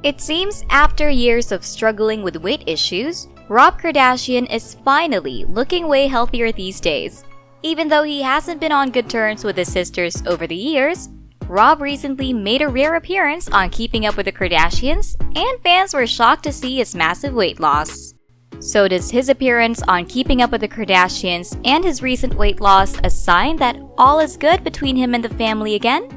It seems after years of struggling with weight issues, Rob Kardashian is finally looking way healthier these days. Even though he hasn't been on good terms with his sisters over the years, Rob recently made a rare appearance on Keeping Up with the Kardashians, and fans were shocked to see his massive weight loss. So does his appearance on Keeping Up with the Kardashians and his recent weight loss a sign that all is good between him and the family again?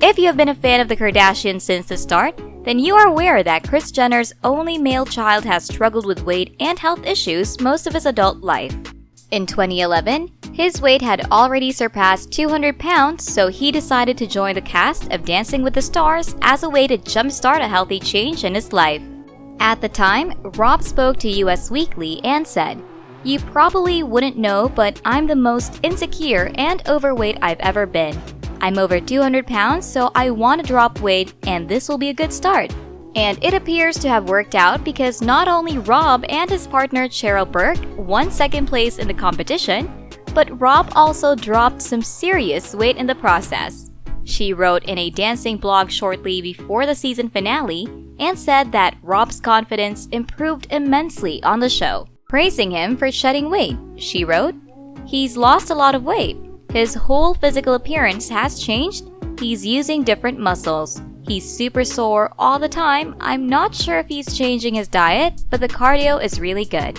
If you have been a fan of the Kardashians since the start, then you are aware that Kris Jenner's only male child has struggled with weight and health issues most of his adult life. In 2011, his weight had already surpassed 200 pounds, so he decided to join the cast of Dancing with the Stars as a way to jumpstart a healthy change in his life. At the time, Rob spoke to US Weekly and said, "You probably wouldn't know, but I'm the most insecure and overweight I've ever been. I'm over 200 pounds, so I want to drop weight, and this will be a good start." And it appears to have worked out because not only Rob and his partner Cheryl Burke won second place in the competition, but Rob also dropped some serious weight in the process. She wrote in a dancing blog shortly before the season finale and said that Rob's confidence improved immensely on the show, praising him for shedding weight. She wrote, "He's lost a lot of weight. His whole physical appearance has changed. He's using different muscles. He's super sore all the time. I'm not sure if he's changing his diet, but the cardio is really good."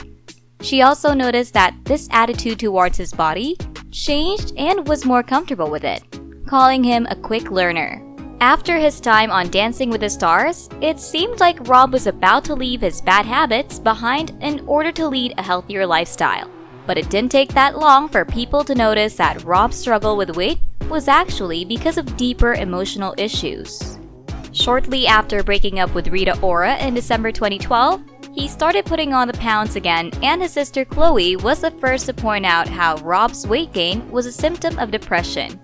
She also noticed that this attitude towards his body changed and was more comfortable with it, calling him a quick learner. After his time on Dancing with the Stars, it seemed like Rob was about to leave his bad habits behind in order to lead a healthier lifestyle. But it didn't take that long for people to notice that Rob's struggle with weight was actually because of deeper emotional issues. Shortly after breaking up with Rita Ora in December 2012, he started putting on the pounds again, and his sister Khloe was the first to point out how Rob's weight gain was a symptom of depression.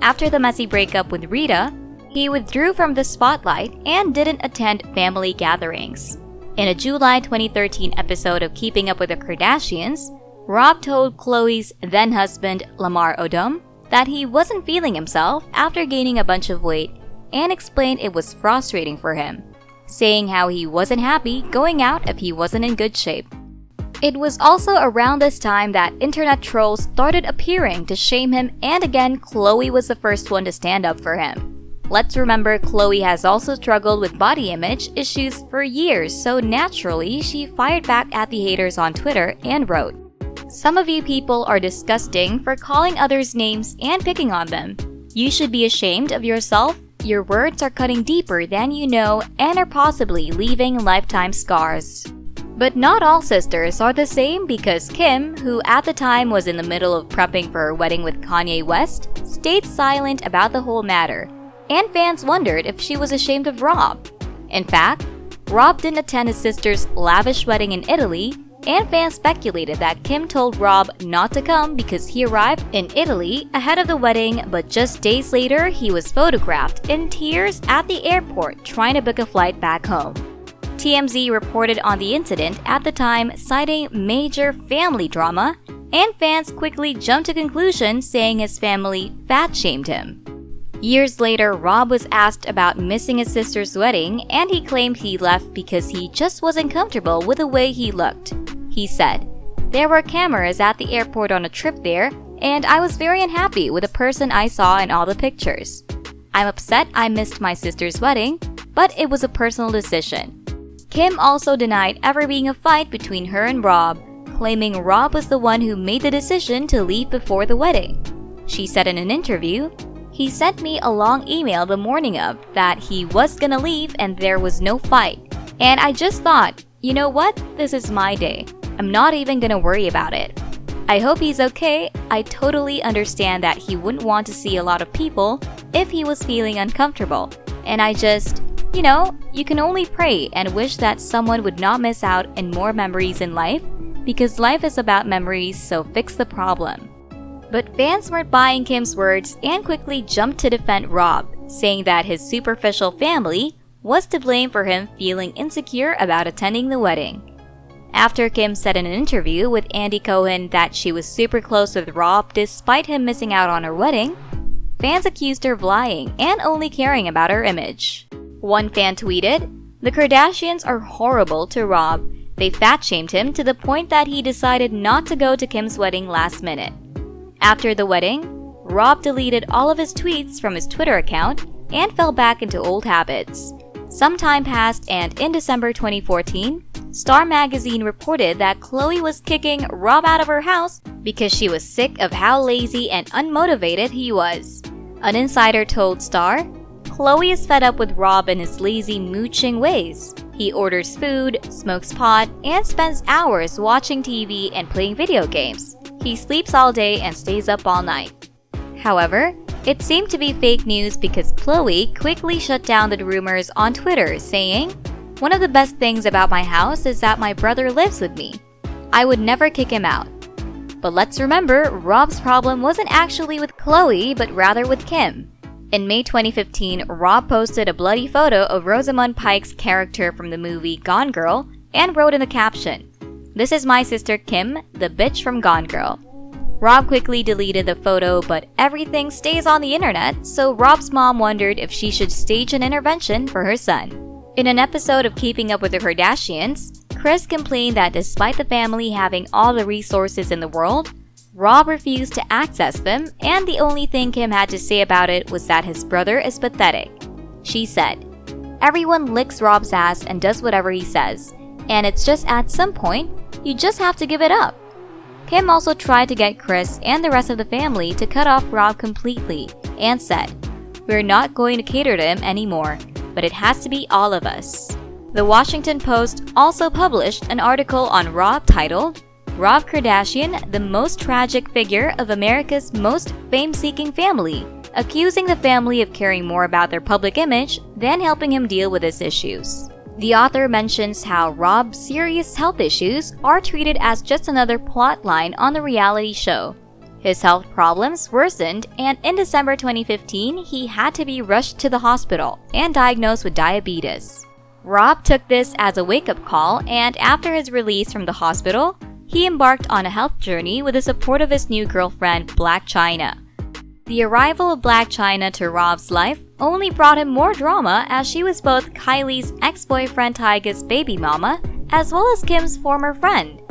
After the messy breakup with Rita, he withdrew from the spotlight and didn't attend family gatherings. In a July 2013 episode of Keeping Up with the Kardashians, Rob told Khloe's then-husband Lamar Odom that he wasn't feeling himself after gaining a bunch of weight and explained it was frustrating for him, saying how he wasn't happy going out if he wasn't in good shape. It was also around this time that internet trolls started appearing to shame him, and again, Khloe was the first one to stand up for him. Let's remember Khloe has also struggled with body image issues for years, so naturally, she fired back at the haters on Twitter and wrote, "Some of you people are disgusting for calling others names and picking on them. You should be ashamed of yourself. Your words are cutting deeper than you know and are possibly leaving lifetime scars." But not all sisters are the same, because Kim, who at the time was in the middle of prepping for her wedding with Kanye West, stayed silent about the whole matter, and fans wondered if she was ashamed of Rob. In fact, Rob didn't attend his sister's lavish wedding in Italy, and fans speculated that Kim told Rob not to come because he arrived in Italy ahead of the wedding, but just days later he was photographed in tears at the airport trying to book a flight back home. TMZ reported on the incident at the time, citing major family drama, and fans quickly jumped to conclusions saying his family fat-shamed him. Years later, Rob was asked about missing his sister's wedding, and he claimed he left because he just wasn't comfortable with the way he looked. He said, "There were cameras at the airport on a trip there, and I was very unhappy with the person I saw in all the pictures. I'm upset I missed my sister's wedding, but it was a personal decision." Kim also denied ever being a fight between her and Rob, claiming Rob was the one who made the decision to leave before the wedding. She said in an interview, "He sent me a long email the morning of that he was gonna leave and there was no fight. And I just thought, you know what, this is my day. I'm not even gonna worry about it. I hope he's okay. I totally understand that he wouldn't want to see a lot of people if he was feeling uncomfortable. And I just, you can only pray and wish that someone would not miss out on more memories in life, because life is about memories, so fix the problem." But fans weren't buying Kim's words and quickly jumped to defend Rob, saying that his superficial family was to blame for him feeling insecure about attending the wedding. After Kim said in an interview with Andy Cohen that she was super close with Rob despite him missing out on her wedding, fans accused her of lying and only caring about her image. One fan tweeted, The Kardashians are horrible to Rob. They fat-shamed him to the point that he decided not to go to Kim's wedding last minute. After the wedding, Rob deleted all of his tweets from his Twitter account and fell back into old habits. Some time passed, and in December 2014, Star magazine reported that Khloe was kicking Rob out of her house because she was sick of how lazy and unmotivated he was. An insider told Star, "Khloe is fed up with Rob and his lazy mooching ways. He orders food, smokes pot, and spends hours watching TV and playing video games. He sleeps all day and stays up all night." However, it seemed to be fake news because Khloe quickly shut down the rumors on Twitter, saying, "One of the best things about my house is that my brother lives with me. I would never kick him out." But let's remember, Rob's problem wasn't actually with Khloe, but rather with Kim. In May 2015, Rob posted a bloody photo of Rosamund Pike's character from the movie Gone Girl and wrote in the caption, "This is my sister Kim, the bitch from Gone Girl." Rob quickly deleted the photo, but everything stays on the internet, so Rob's mom wondered if she should stage an intervention for her son. In an episode of Keeping Up with the Kardashians, Kris complained that despite the family having all the resources in the world, Rob refused to access them, and the only thing Kim had to say about it was that his brother is pathetic. She said, "Everyone licks Rob's ass and does whatever he says, and it's just at some point, you just have to give it up." Kim also tried to get Kris and the rest of the family to cut off Rob completely and said, "We're not going to cater to him anymore, but it has to be all of us." The Washington Post also published an article on Rob titled, "Rob Kardashian, the most tragic figure of America's most fame-seeking family," accusing the family of caring more about their public image than helping him deal with his issues. The author mentions how Rob's serious health issues are treated as just another plot line on the reality show. His health problems worsened, and in December 2015, he had to be rushed to the hospital and diagnosed with diabetes. Rob took this as a wake-up call, and after his release from the hospital, he embarked on a health journey with the support of his new girlfriend, Blac Chyna. The arrival of Blac Chyna to Rob's life only brought him more drama, as she was both Kylie's ex-boyfriend Tyga's baby mama, as well as Kim's former friend.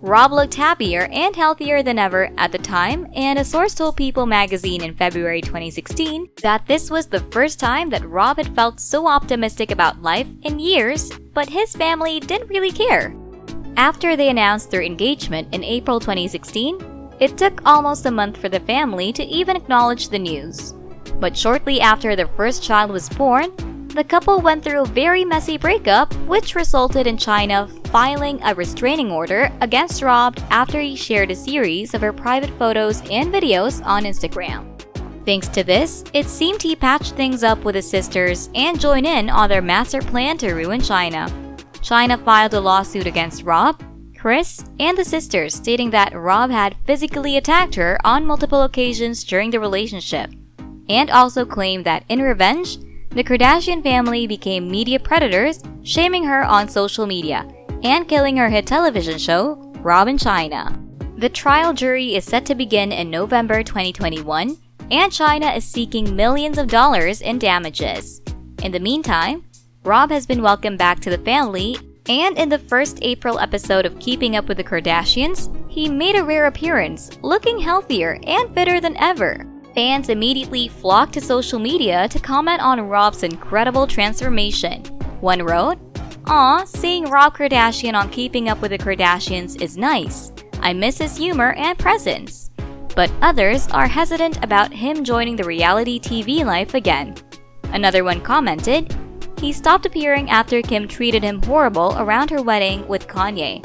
Rob looked happier and healthier than ever at the time, and a source told People magazine in February 2016 that this was the first time that Rob had felt so optimistic about life in years, but his family didn't really care. After they announced their engagement in April 2016, it took almost a month for the family to even acknowledge the news. But shortly after their first child was born, the couple went through a very messy breakup, which resulted in Chyna filing a restraining order against Rob after he shared a series of her private photos and videos on Instagram. Thanks to this, it seemed he patched things up with his sisters and joined in on their master plan to ruin Chyna. Chyna filed a lawsuit against Rob, Kris, and the sisters, stating that Rob had physically attacked her on multiple occasions during the relationship, and also claimed that in revenge, the Kardashian family became media predators, shaming her on social media, and killing her hit television show, Rob and Chyna. The trial jury is set to begin in November 2021, and Chyna is seeking millions of dollars in damages. In the meantime, Rob has been welcomed back to the family, and in the first April episode of Keeping Up with the Kardashians, he made a rare appearance, looking healthier and fitter than ever. Fans immediately flocked to social media to comment on Rob's incredible transformation. One wrote, "Aw, seeing Rob Kardashian on Keeping Up with the Kardashians is nice. I miss his humor and presence." But others are hesitant about him joining the reality TV life again. Another one commented, "He stopped appearing after Kim treated him horrible around her wedding with Kanye.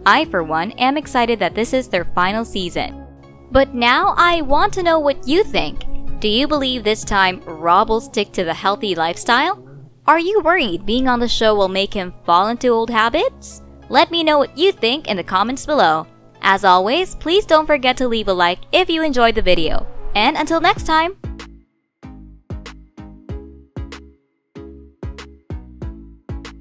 I, for one, am excited that this is their final season." But now I want to know what you think. Do you believe this time Rob will stick to the healthy lifestyle? Are you worried being on the show will make him fall into old habits? Let me know what you think in the comments below. As always, please don't forget to leave a like if you enjoyed the video. And until next time,